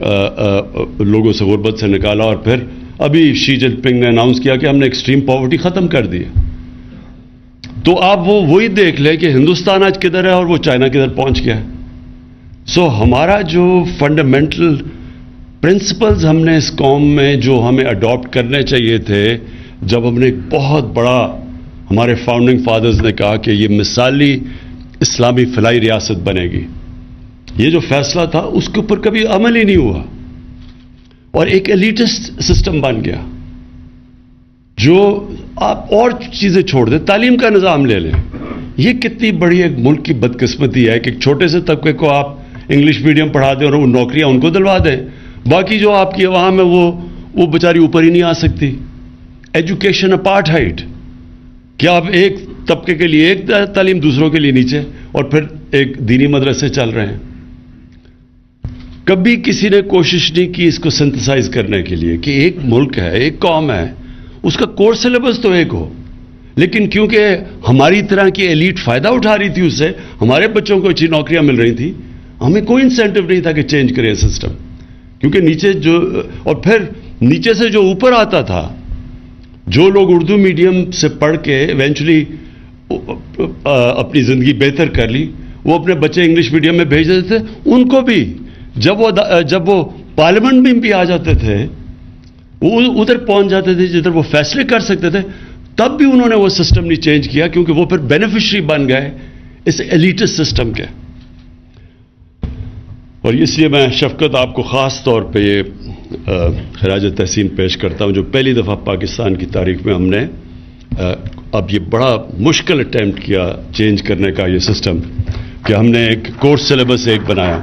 لوگوں سے غربت سے نکالا، اور پھر ابھی شی جن پنگ نے اناؤنس کیا کہ ہم نے ایکسٹریم پاورٹی ختم کر دی ہے. تو آپ وہی دیکھ لیں کہ ہندوستان آج کدھر ہے اور وہ چائنا کدھر پہنچ گیا ہے. سو ہمارا جو فنڈامنٹل پرنسپلز ہم نے اس قوم میں جو ہمیں اڈاپٹ کرنے چاہیے تھے، جب ہم نے ایک بہت بڑا، ہمارے فاؤنڈنگ فادرز نے کہا کہ یہ مثالی اسلامی فلاحی ریاست بنے گی، یہ جو فیصلہ تھا اس کے اوپر کبھی عمل ہی نہیں ہوا اور ایک ایلیٹسٹ سسٹم بن گیا. جو آپ اور چیزیں چھوڑ دیں، تعلیم کا نظام لے لیں. یہ کتنی بڑی ایک ملک کی بدقسمتی ہے کہ ایک چھوٹے سے طبقے کو آپ انگلش میڈیم پڑھا دیں اور وہ نوکریاں ان کو دلوا دیں، باقی جو آپ کی عوام ہے وہ بیچاری اوپر ہی نہیں آ سکتی. ایجوکیشن اپارٹھائڈ، کیا آپ ایک طبقے کے لیے ایک تعلیم، دوسروں کے لیے نیچے، اور پھر ایک دینی مدرسے چل رہے ہیں. کبھی کسی نے کوشش نہیں کی اس کو سنتھسائز کرنے کے لیے کہ ایک ملک ہے، ایک قوم ہے، اس کا کورس سلیبس تو ایک ہو، لیکن کیونکہ ہماری طرح کی ایلیٹ فائدہ اٹھا رہی تھی اس سے، ہمارے بچوں کو اچھی نوکریاں مل رہی تھیں، ہمیں کوئی انسینٹو نہیں تھا کہ چینج کریں سسٹم. کیونکہ نیچے جو، اور پھر نیچے سے جو اوپر آتا تھا، جو لوگ اردو میڈیم سے پڑھ کے ایونچولی اپنی زندگی بہتر کر لی، وہ اپنے بچے انگلش میڈیم میں بھیج دیتے تھے. ان کو بھی جب وہ پارلیمنٹ میں بھی آ جاتے تھے، وہ ادھر پہنچ جاتے تھے جدھر وہ فیصلے کر سکتے تھے، تب بھی انہوں نے وہ سسٹم نہیں چینج کیا، کیونکہ وہ پھر بینیفیشری بن گئے اس ایلیٹسٹ سسٹم کے. اور اس لیے میں شفقت آپ کو خاص طور پہ یہ خراج تحسین پیش کرتا ہوں، جو پہلی دفعہ پاکستان کی تاریخ میں ہم نے اب یہ بڑا مشکل اٹیمپٹ کیا چینج کرنے کا یہ سسٹم، کہ ہم نے ایک کورس سلیبس ایک بنایا.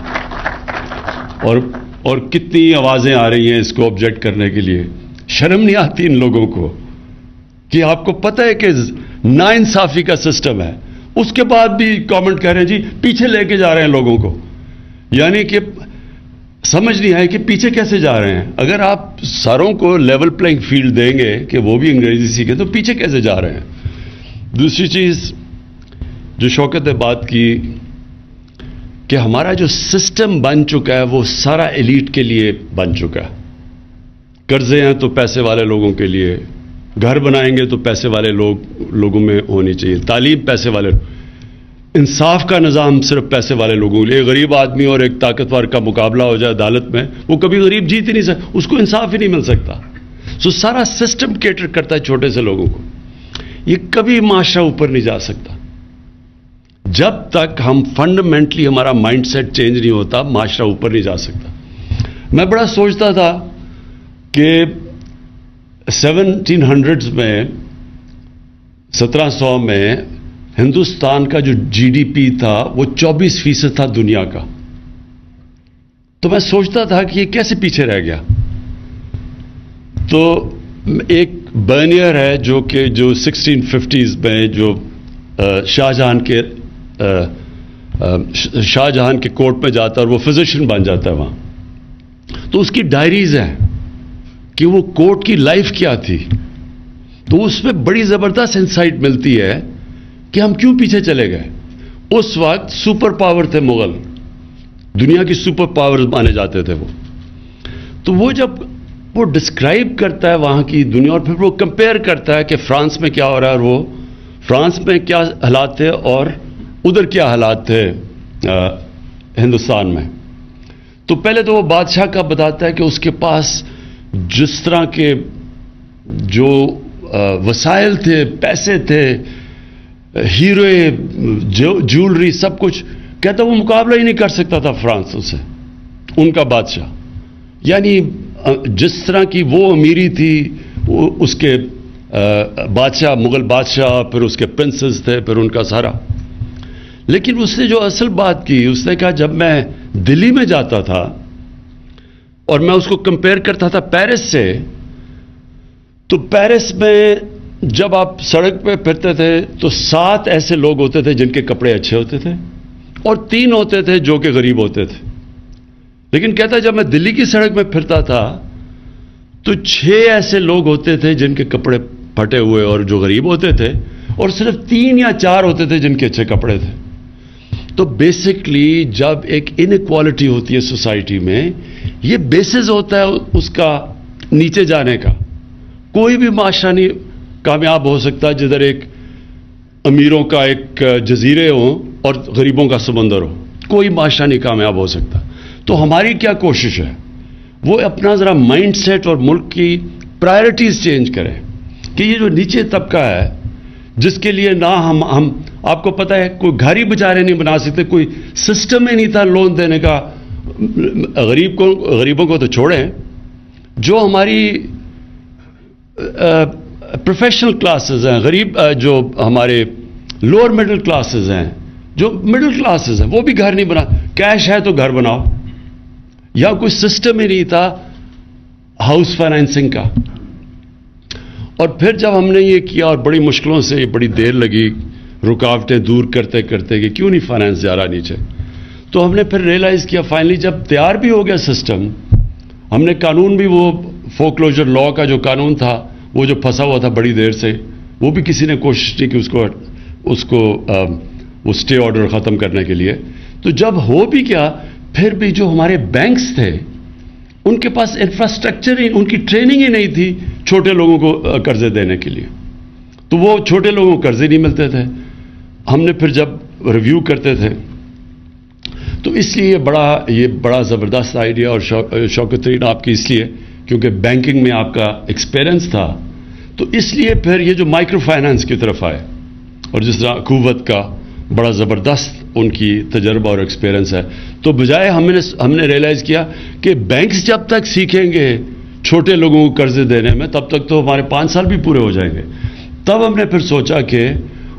اور کتنی آوازیں آ رہی ہیں اس کو آبجیکٹ کرنے کے لیے. شرم نہیں آتی ان لوگوں کو کہ آپ کو پتہ ہے کہ ناانصافی کا سسٹم ہے، اس کے بعد بھی کامنٹ کہہ رہے ہیں جی پیچھے لے کے جا رہے ہیں لوگوں کو. یعنی کہ سمجھ نہیں آئے کہ پیچھے کیسے جا رہے ہیں. اگر آپ ساروں کو لیول پلینگ فیلڈ دیں گے کہ وہ بھی انگریزی سیکھیں تو پیچھے کیسے جا رہے ہیں. دوسری چیز جو شوکت نے بات کی کہ ہمارا جو سسٹم بن چکا ہے وہ سارا ایلیٹ کے لیے بن چکا ہے. قرضے ہیں تو پیسے والے لوگوں کے لیے، گھر بنائیں گے تو پیسے والے لوگوں میں ہونی چاہیے، تعلیم پیسے والے، انصاف کا نظام صرف پیسے والے لوگوں کے لیے. غریب آدمی اور ایک طاقتور کا مقابلہ ہو جائے عدالت میں، وہ کبھی غریب جیت ہی نہیں سکتا، اس کو انصاف ہی نہیں مل سکتا. سو سارا سسٹم کیٹر کرتا ہے چھوٹے سے لوگوں کو. یہ کبھی معاشرہ اوپر نہیں جا سکتا جب تک ہم فنڈامنٹلی ہمارا مائنڈ سیٹ چینج نہیں ہوتا. معاشرہ اوپر نہیں جا سکتا. میں بڑا سوچتا تھا کہ 1700s میں 1700 میں ہندوستان کا جو جی ڈی پی تھا وہ 24% تھا دنیا کا. تو میں سوچتا تھا کہ یہ کیسے پیچھے رہ گیا. تو ایک برنیئر ہے جو 1650s میں جو شاہ جہان کے کورٹ میں جاتا ہے اور وہ فزیشین بن جاتا ہے وہاں. تو اس کی ڈائریز ہیں کہ وہ کورٹ کی لائف کیا تھی. تو اس میں بڑی زبردست انسائٹ ملتی ہے کہ ہم کیوں پیچھے چلے گئے. اس وقت سپر پاور تھے مغل، دنیا کی سپر پاور مانے جاتے تھے وہ. تو وہ جب وہ ڈسکرائب کرتا ہے وہاں کی دنیا اور پھر وہ کمپیئر کرتا ہے کہ فرانس میں کیا ہو رہا ہے اور وہ فرانس میں کیا حالات تھے اور ادھر کیا حالات تھے ہندوستان میں. تو پہلے تو وہ بادشاہ کا بتاتا ہے کہ اس کے پاس جس طرح کے جو وسائل تھے، پیسے تھے، ہیروئے، جیولری، سب کچھ، کہتا وہ مقابلہ ہی نہیں کر سکتا تھا فرانس سے، ان کا بادشاہ. یعنی جس طرح کی وہ امیری تھی اس کے بادشاہ، مغل بادشاہ، پھر اس کے پرنسز تھے، پھر ان کا سارا. لیکن اس نے جو اصل بات کی، اس نے کہا جب میں دلی میں جاتا تھا اور میں اس کو کمپیئر کرتا تھا پیرس سے، تو پیرس میں جب آپ سڑک پہ پھرتے تھے تو 7 ایسے لوگ ہوتے تھے جن کے کپڑے اچھے ہوتے تھے اور 3 ہوتے تھے جو کہ غریب ہوتے تھے. لیکن کہتا جب میں دلی کی سڑک میں پھرتا تھا تو 6 ایسے لوگ ہوتے تھے جن کے کپڑے پھٹے ہوئے اور جو غریب ہوتے تھے، اور صرف 3 یا 4 ہوتے تھے جن کے اچھے کپڑے تھے. تو بیسکلی جب ایک انیکوالٹی ہوتی ہے سوسائٹی میں، یہ بیسز ہوتا ہے اس کا نیچے جانے کا. کوئی بھی معاشرہ نہیں کامیاب ہو سکتا جدھر ایک امیروں کا ایک جزیرے ہوں اور غریبوں کا سمندر ہو. کوئی معاشرہ نہیں کامیاب ہو سکتا. تو ہماری کیا کوشش ہے، وہ اپنا ذرا مائنڈ سیٹ اور ملک کی پرائرٹیز چینج کریں کہ یہ جو نیچے طبقہ ہے جس کے لیے نہ ہم آپ کو پتہ ہے کوئی گھر ہی بیچارے نہیں بنا سکتے، کوئی سسٹم ہی نہیں تھا لون دینے کا. غریبوں کو تو چھوڑیں، جو ہماری پروفیشنل کلاسز ہیں، غریب جو ہمارے لوور مڈل کلاسز ہیں، جو مڈل کلاسز ہیں، وہ بھی گھر نہیں بنا. کیش ہے تو گھر بناؤ. یا کوئی سسٹم ہی نہیں تھا ہاؤس فائنینسنگ کا. اور پھر جب ہم نے یہ کیا اور بڑی مشکلوں سے بڑی دیر لگی رکاوٹیں دور کرتے کرتے کہ کیوں نہیں فائنینس جا رہا نیچے، تو ہم نے پھر ریئلائز کیا فائنلی جب تیار بھی ہو گیا سسٹم، ہم نے قانون بھی وہ فورکلوجر لا کا جو قانون تھا وہ جو پھنسا ہوا تھا بڑی دیر سے، وہ بھی کسی نے کوشش کی کہ اس کو وہ اسٹے آرڈر ختم کرنے کے لیے. تو جب ہو بھی کیا، پھر بھی جو ہمارے بینکس تھے ان کے پاس انفراسٹرکچر ہی، ان کی ٹریننگ ہی نہیں تھی چھوٹے لوگوں کو قرضے دینے کے لیے. تو وہ چھوٹے لوگوں کو قرضے نہیں ملتے تھے. ہم نے پھر جب ریویو کرتے تھے تو اس لیے یہ بڑا زبردست آئیڈیا. اور شوکت ترین آپ کی اس لیے کیونکہ بینکنگ میں آپ کا ایکسپیرئنس تھا، تو اس لیے پھر یہ جو مائکرو فائنانس کی طرف آئے. اور جس طرح قوت کا بڑا زبردست ان کی تجربہ اور ایکسپیرئنس ہے، تو بجائے ہم نے ریئلائز کیا کہ بینکس جب تک سیکھیں گے چھوٹے لوگوں کو قرضے دینے میں تب تک تو ہمارے 5 سال بھی پورے ہو جائیں گے. تب ہم نے پھر سوچا کہ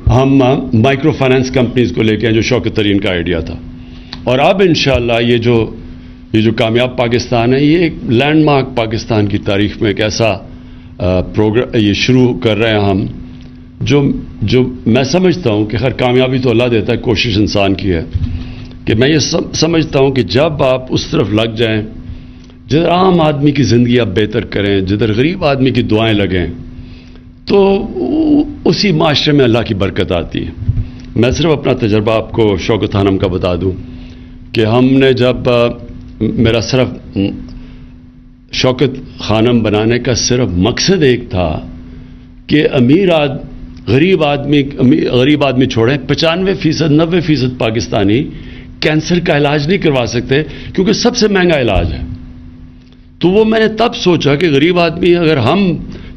ہم مائکرو فائنانس کمپنیز کو لے کے آئیں، جو شوکت ترین کا آئیڈیا تھا. اور اب انشاءاللہ یہ جو کامیاب پاکستان ہے، یہ ایک لینڈ مارک پاکستان کی تاریخ میں ایک ایسا پروگرام یہ شروع کر رہے ہیں ہم، جو میں سمجھتا ہوں کہ خیر کامیابی تو اللہ دیتا ہے، کوشش انسان کی ہے. کہ میں یہ سمجھتا ہوں کہ جب آپ اس طرف لگ جائیں جدھر عام آدمی کی زندگی آپ بہتر کریں، جدھر غریب آدمی کی دعائیں لگیں، تو اسی معاشرے میں اللہ کی برکت آتی ہے. میں صرف اپنا تجربہ آپ کو شوکت خانم کا بتا دوں کہ ہم نے جب میرا صرف شوکت خانم بنانے کا صرف مقصد ایک تھا کہ غریب آدمی چھوڑیں، 95% 90% پاکستانی کینسر کا علاج نہیں کروا سکتے کیونکہ سب سے مہنگا علاج ہے. تو وہ میں نے تب سوچا کہ غریب آدمی، اگر ہم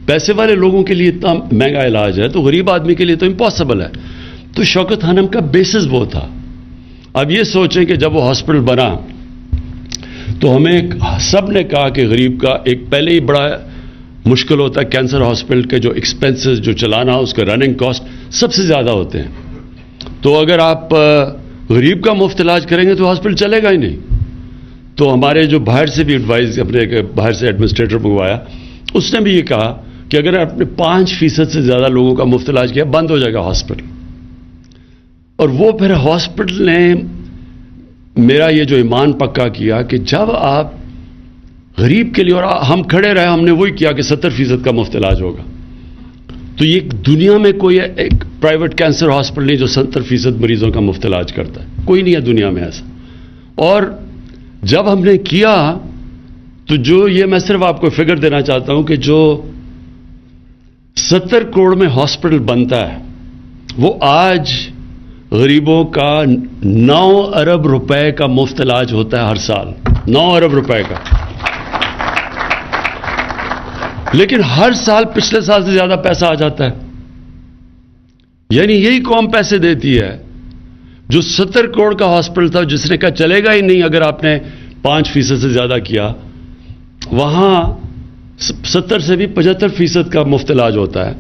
پیسے والے لوگوں کے لیے اتنا مہنگا علاج ہے تو غریب آدمی کے لیے تو امپاسبل ہے. تو شوکت خانم کا بیسس وہ تھا. اب یہ سوچیں کہ جب وہ ہاسپٹل بنا تو ہمیں سب نے کہا کہ غریب کا ایک پہلے ہی بڑا مشکل ہوتا ہے، کینسر ہاسپٹل کے جو ایکسپنسز جو چلانا اس کا رننگ کاسٹ سب سے زیادہ ہوتے ہیں. تو اگر آپ غریب کا مفت علاج کریں گے تو ہاسپٹل چلے گا ہی نہیں. تو ہمارے جو باہر سے بھی ایڈوائز، اپنے باہر سے ایڈمنسٹریٹر منگوایا، اس نے بھی یہ کہا کہ اگر آپ نے 5% سے زیادہ لوگوں کا مفت علاج کیا بند ہو جائے گا ہاسپٹل. اور وہ پھر ہاسپٹل نے میرا یہ جو ایمان پکا کیا کہ جب آپ غریب کے لیے، اور ہم کھڑے رہے، ہم نے وہی کیا کہ 70% کا مفت علاج ہوگا. تو یہ دنیا میں کوئی ایک پرائیویٹ کینسر ہاسپٹل نہیں جو 70% مریضوں کا مفت علاج کرتا ہے، کوئی نہیں ہے دنیا میں ایسا. اور جب ہم نے کیا تو یہ میں صرف آپ کو فگر دینا چاہتا ہوں کہ جو 70 کروڑ میں ہاسپٹل بنتا ہے وہ آج غریبوں کا 9 ارب روپے کا مفت علاج ہوتا ہے ہر سال. 9 ارب روپے کا. لیکن ہر سال پچھلے سال سے زیادہ پیسہ آ جاتا ہے. یعنی یہی قوم پیسے دیتی ہے. جو 70 کروڑ کا ہاسپٹل تھا جس نے کہا چلے گا ہی نہیں اگر آپ نے 5% سے زیادہ کیا، وہاں 70 سے بھی 75% کا مفت علاج ہوتا ہے.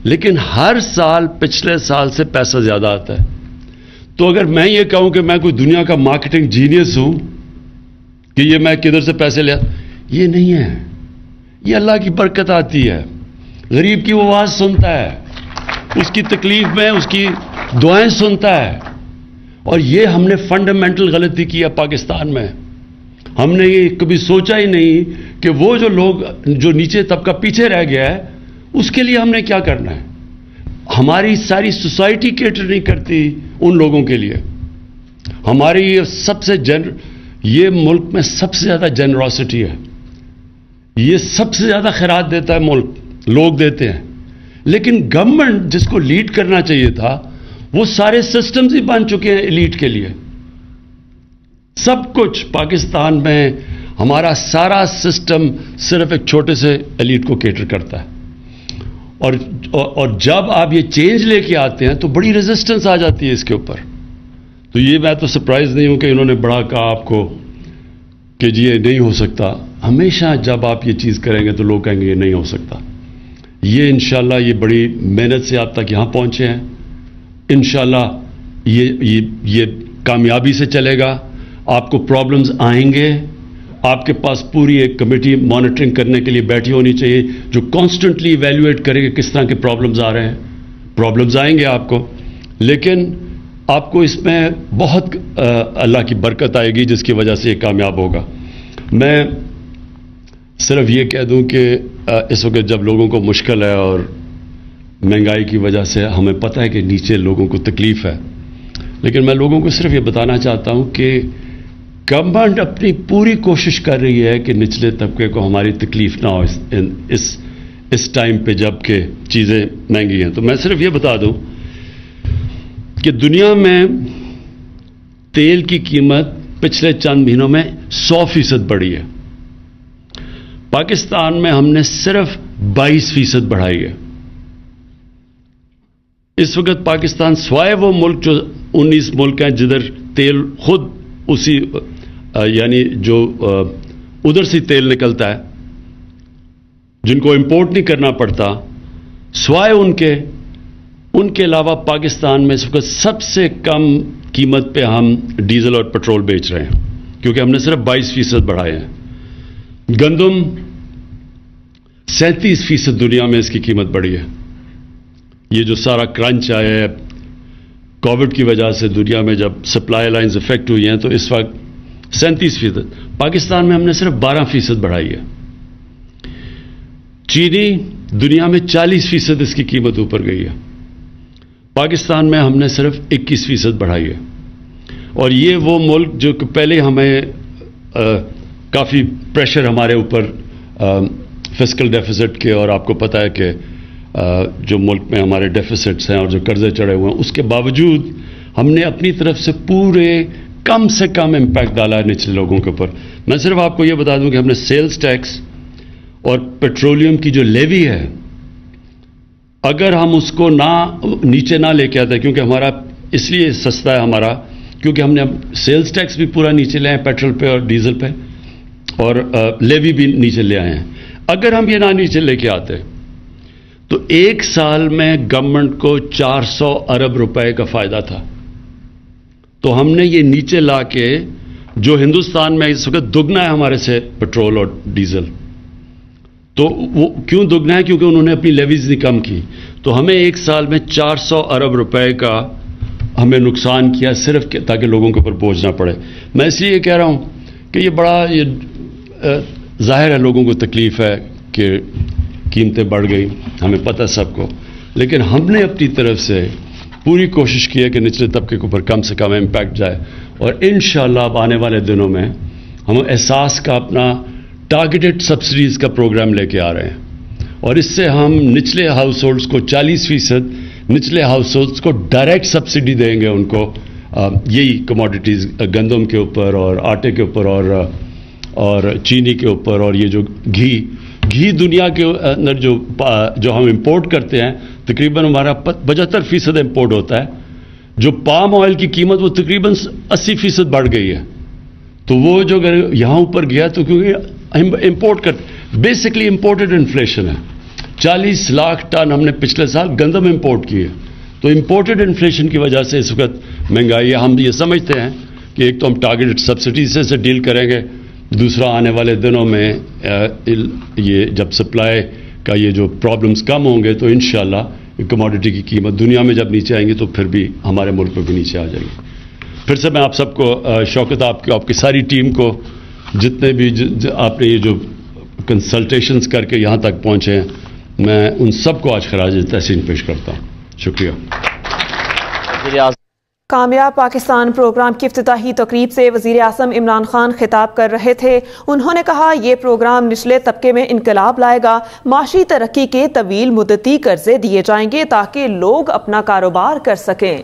لیکن ہر سال پچھلے سال سے پیسہ زیادہ آتا ہے. تو اگر میں یہ کہوں کہ میں کوئی دنیا کا مارکیٹنگ جینیس ہوں کہ یہ میں کدھر سے پیسے لیا، یہ نہیں ہے. یہ اللہ کی برکت آتی ہے. غریب کی وہ آواز سنتا ہے، اس کی تکلیف میں اس کی دعائیں سنتا ہے. اور یہ ہم نے فنڈامنٹل غلطی کی ہے پاکستان میں. ہم نے یہ کبھی سوچا ہی نہیں کہ وہ جو لوگ جو نیچے طبقہ پیچھے رہ گیا ہے اس کے لیے ہم نے کیا کرنا ہے. ہماری ساری سوسائٹی کیٹر نہیں کرتی ان لوگوں کے لیے. ہماری یہ ملک میں سب سے زیادہ جنراسٹی ہے، یہ سب سے زیادہ خیرات دیتا ہے ملک، لوگ دیتے ہیں، لیکن گورنمنٹ جس کو لیڈ کرنا چاہیے تھا وہ سارے سسٹمز ہی بن چکے ہیں ایلیٹ کے لیے. سب کچھ پاکستان میں ہمارا سارا سسٹم صرف ایک چھوٹے سے ایلیٹ کو کیٹر کرتا ہے، اور جب آپ یہ چینج لے کے آتے ہیں تو بڑی ریزسٹنس آ جاتی ہے اس کے اوپر. تو یہ میں تو سرپرائز نہیں ہوں کہ انہوں نے بڑا کہا آپ کو کہ جی یہ نہیں ہو سکتا. ہمیشہ جب آپ یہ چیز کریں گے تو لوگ کہیں گے یہ نہیں ہو سکتا. یہ انشاءاللہ یہ بڑی محنت سے آپ تک یہاں پہنچے ہیں، انشاءاللہ یہ کامیابی سے چلے گا. آپ کو پرابلمز آئیں گے، آپ کے پاس پوری ایک کمیٹی مانیٹرنگ کرنے کے لیے بیٹھی ہونی چاہیے جو کانسٹنٹلی ایویلویٹ کرے کہ کس طرح کے پرابلمز آ رہے ہیں. پرابلمز آئیں گے آپ کو، لیکن آپ کو اس میں بہت اللہ کی برکت آئے گی جس کی وجہ سے یہ کامیاب ہوگا. میں صرف یہ کہہ دوں کہ اس وقت جب لوگوں کو مشکل ہے اور مہنگائی کی وجہ سے ہمیں پتہ ہے کہ نیچے لوگوں کو تکلیف ہے، لیکن میں لوگوں کو صرف یہ بتانا چاہتا ہوں کہ گورنمنٹ اپنی پوری کوشش کر رہی ہے کہ نچلے طبقے کو ہماری تکلیف نہ ہو اس ٹائم پہ جب کہ چیزیں مہنگی ہیں. تو میں صرف یہ بتا دوں کہ دنیا میں تیل کی قیمت پچھلے چند مہینوں میں 100% بڑھی ہے. پاکستان میں ہم نے صرف 22% بڑھائی ہے. اس وقت پاکستان سوائے وہ ملک جو 19 ملک ہیں جدھر تیل خود اسی یعنی جو ادھر سے تیل نکلتا ہے جن کو امپورٹ نہیں کرنا پڑتا، سوائے ان کے علاوہ پاکستان میں اس وقت سب سے کم قیمت پہ ہم ڈیزل اور پیٹرول بیچ رہے ہیں کیونکہ ہم نے صرف 22% بڑھائے ہیں. گندم 37% دنیا میں اس کی قیمت بڑھی ہے. یہ جو سارا کرنچ آیا ہے کووڈ کی وجہ سے دنیا میں جب سپلائی لائنز افیکٹ ہوئی ہیں تو اس وقت 37%. پاکستان میں ہم نے صرف 12% بڑھائی ہے. چینی دنیا میں 40% اس کی قیمت اوپر گئی ہے. پاکستان میں ہم نے صرف 21% بڑھائی ہے. اور یہ وہ ملک جو کہ پہلے ہمیں کافی پریشر ہمارے اوپر فسکل ڈیفیسٹ کے، اور آپ کو پتہ ہے کہ جو ملک میں ہمارے ڈیفیسٹس ہیں اور جو قرضے چڑھے ہوئے ہیں، اس کے باوجود ہم نے اپنی طرف سے پورے کم سے کم امپیکٹ ڈالا ہے نچلے لوگوں کے اوپر. میں صرف آپ کو یہ بتا دوں کہ ہم نے سیلز ٹیکس اور پیٹرولیم کی جو لیوی ہے، اگر ہم اس کو نیچے نہ لے کے آتے، کیونکہ ہمارا اس لیے سستا ہے ہمارا کیونکہ ہم نے سیلز ٹیکس بھی پورا نیچے لے آئے پیٹرول پہ اور ڈیزل پہ، اور لیوی بھی نیچے لے آئے ہیں. اگر ہم یہ نہ نیچے لے کے آتے تو ایک سال میں گورنمنٹ کو 400 ارب روپے کا فائدہ تھا. تو ہم نے یہ نیچے لا کے، جو ہندوستان میں اس وقت دگنا ہے ہمارے سے پیٹرول اور ڈیزل، تو وہ کیوں دگنا ہے؟ کیونکہ انہوں نے اپنی لیویز نہیں کم کی. تو ہمیں ایک سال میں 400 ارب روپے کا ہمیں نقصان کیا صرف تاکہ لوگوں کے اوپر بوجھ نہ پڑے. میں اس لیے یہ کہہ رہا ہوں کہ یہ بڑا ظاہر ہے لوگوں کو تکلیف ہے کہ قیمتیں بڑھ گئی، ہمیں پتہ سب کو، لیکن ہم نے اپنی طرف سے پوری کوشش کی ہے کہ نچلے طبقے کے اوپر کم سے کم امپیکٹ جائے. اور انشاءاللہ اب آنے والے دنوں میں ہم احساس کا اپنا ٹارگیٹڈ سبسڈیز کا پروگرام لے کے آ رہے ہیں، اور اس سے ہم نچلے ہاؤس ہولڈز کو 40% نچلے ہاؤس ہولڈز کو ڈائریکٹ سبسڈی دیں گے ان کو یہی کموڈیٹیز گندم کے اوپر اور آٹے کے اوپر اور چینی کے اوپر. اور یہ جو گھی دنیا کے اندر جو ہم امپورٹ کرتے ہیں تقریباً ہمارا 75% امپورٹ ہوتا ہے. جو پام آئل کی قیمت وہ تقریباً 80% بڑھ گئی ہے. تو وہ جو اگر یہاں اوپر گیا تو کیونکہ امپورٹ کرتے، بیسکلی امپورٹڈ انفلیشن ہے. 40 لاکھ ٹن ہم نے پچھلے سال گندم امپورٹ کی ہے. تو امپورٹڈ انفلیشن کی وجہ سے اس وقت مہنگائی ہے. ہم یہ سمجھتے ہیں کہ ایک تو ہم ٹارگیٹڈ سبسڈیز سے ڈیل کریں گے، دوسرا آنے والے دنوں میں یہ جب سپلائی کا یہ جو پرابلمز کم ہوں گے تو انشاءاللہ کموڈٹی کی قیمت دنیا میں جب نیچے آئیں گی تو پھر بھی ہمارے ملک میں بھی نیچے آ جائے گی. پھر سے میں آپ سب کو شوکت آپ کی ساری ٹیم کو، جتنے بھی آپ نے یہ جو کنسلٹیشنز کر کے یہاں تک پہنچے ہیں، میں ان سب کو آج خراج تحسین پیش کرتا ہوں. شکریہ. کامیاب پاکستان پروگرام کی افتتاحی تقریب سے وزیر اعظم عمران خان خطاب کر رہے تھے۔ انہوں نے کہا یہ پروگرام نچلے طبقے میں انقلاب لائے گا، معاشی ترقی کے طویل مدتی قرضے دیے جائیں گے تاکہ لوگ اپنا کاروبار کر سکیں۔